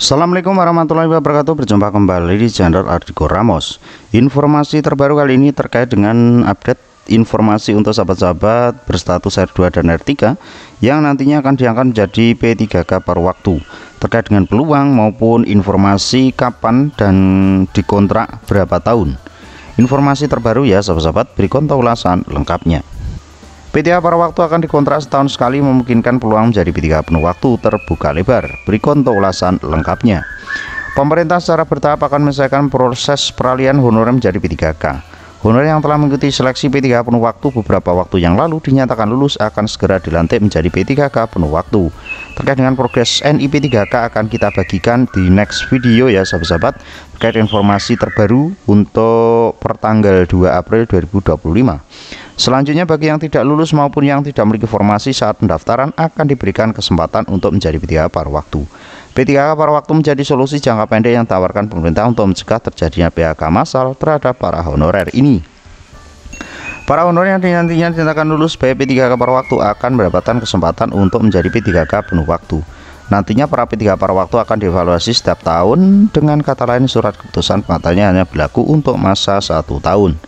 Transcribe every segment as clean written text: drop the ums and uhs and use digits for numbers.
Assalamualaikum warahmatullahi wabarakatuh. Berjumpa kembali di channel Ardiko Ramos. Informasi terbaru kali ini terkait dengan update informasi untuk sahabat-sahabat berstatus R2 dan R3 yang nantinya akan diangkat menjadi P3K per waktu, terkait dengan peluang maupun informasi kapan dan dikontrak berapa tahun. Informasi terbaru ya sahabat-sahabat, berikut ulasan lengkapnya. P3K per waktu akan dikontrak setahun sekali, memungkinkan peluang menjadi P3K penuh waktu terbuka lebar. Berikut untuk ulasan lengkapnya. Pemerintah secara bertahap akan menyelesaikan proses peralihan honorer menjadi P3K. Honorer yang telah mengikuti seleksi P3K penuh waktu beberapa waktu yang lalu dinyatakan lulus akan segera dilantik menjadi P3K penuh waktu. Terkait dengan progres NI P3K akan kita bagikan di next video ya sahabat-sahabat, terkait informasi terbaru untuk pertanggal 2 April 2025. Selanjutnya, bagi yang tidak lulus maupun yang tidak memiliki formasi saat pendaftaran akan diberikan kesempatan untuk menjadi P3K par waktu. P3K par waktu menjadi solusi jangka pendek yang ditawarkan pemerintah untuk mencegah terjadinya PHK massal terhadap para honorer ini. Para honorer yang nantinya dinyatakan lulus sebagai P3K par waktu akan mendapatkan kesempatan untuk menjadi P3K penuh waktu. Nantinya para P3K par waktu akan dievaluasi setiap tahun, dengan kata lain surat keputusan pengantarnya hanya berlaku untuk masa 1 tahun.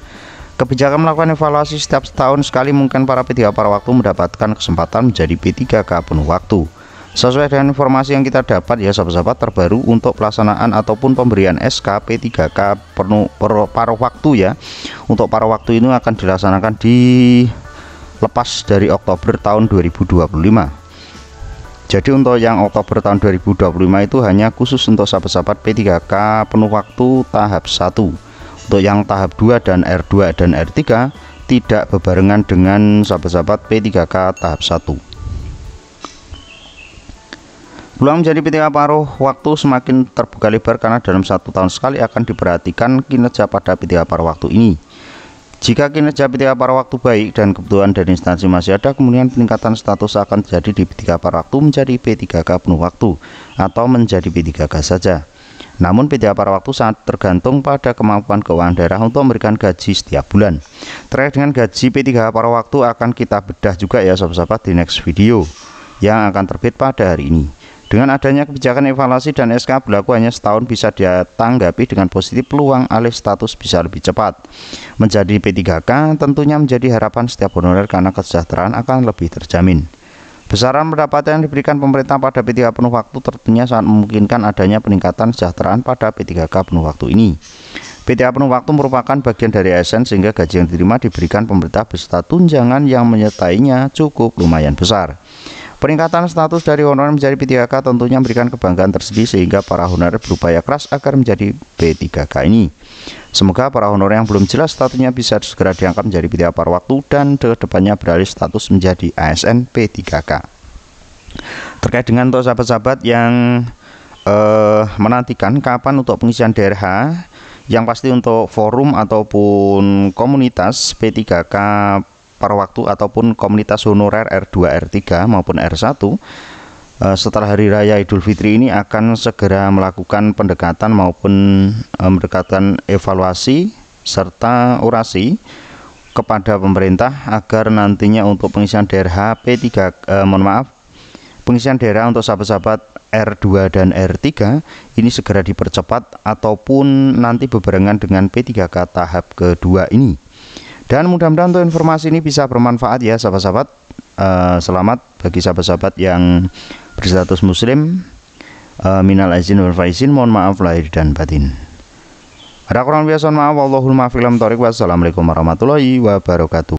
Kebijakan melakukan evaluasi setiap tahun sekali mungkin para P3K par waktu mendapatkan kesempatan menjadi P3K penuh waktu. Sesuai dengan informasi yang kita dapat ya sahabat-sahabat, terbaru untuk pelaksanaan ataupun pemberian SK P3K penuh paruh waktu ya. Untuk paruh waktu ini akan dilaksanakan di lepas dari Oktober tahun 2025. Jadi untuk yang Oktober tahun 2025 itu hanya khusus untuk sahabat-sahabat P3K penuh waktu tahap 1. Untuk yang tahap 2 dan R2 dan R3 tidak berbarengan dengan sahabat-sahabat P3K tahap 1. Peluang menjadi P3K paruh waktu semakin terbuka lebar karena dalam 1 tahun sekali akan diperhatikan kinerja pada P3K paruh waktu ini. Jika kinerja P3K paruh waktu baik dan kebutuhan dari instansi masih ada, kemudian peningkatan status akan terjadi di P3K paruh waktu menjadi P3K penuh waktu atau menjadi P3K saja. Namun P3K par waktu sangat tergantung pada kemampuan keuangan daerah untuk memberikan gaji setiap bulan. Terkait dengan gaji P3K par waktu akan kita bedah juga ya sahabat-sahabat di next video yang akan terbit pada hari ini. Dengan adanya kebijakan evaluasi dan SK berlaku hanya setahun, bisa ditanggapi dengan positif peluang alih status bisa lebih cepat menjadi P3K. Tentunya menjadi harapan setiap honorer karena kesejahteraan akan lebih terjamin. Besaran pendapatan yang diberikan pemerintah pada P3K penuh waktu tentunya sangat memungkinkan adanya peningkatan kesejahteraan pada P3K penuh waktu ini. P3K penuh waktu merupakan bagian dari ASN sehingga gaji yang diterima diberikan pemerintah beserta tunjangan yang menyertainya cukup lumayan besar. Peningkatan status dari honorer menjadi P3K tentunya memberikan kebanggaan tersendiri sehingga para honorer berupaya keras agar menjadi P3K ini. Semoga para honorer yang belum jelas statusnya bisa segera diangkat menjadi P3K par waktu dan kedepannya beralih status menjadi ASN P3K. Terkait dengan untuk sahabat-sahabat yang menantikan kapan untuk pengisian DRH, yang pasti untuk forum ataupun komunitas P3K par waktu ataupun komunitas honorer R2, R3 maupun R1 setelah Hari Raya Idul Fitri ini akan segera melakukan pendekatan maupun mendekatkan evaluasi serta orasi kepada pemerintah agar nantinya untuk pengisian DRH pengisian DRH untuk sahabat-sahabat R2 dan R3 ini segera dipercepat ataupun nanti berbarengan dengan P3K tahap kedua ini. Dan mudah-mudahan untuk informasi ini bisa bermanfaat ya sahabat-sahabat. Selamat bagi sahabat-sahabat yang berstatus muslim. Minal aizin wal faizin, mohon maaf lahir dan batin. Ada kurang biasa maaf, wallahul muwaffiq ila thoriq. Wassalamualaikum warahmatullahi wabarakatuh.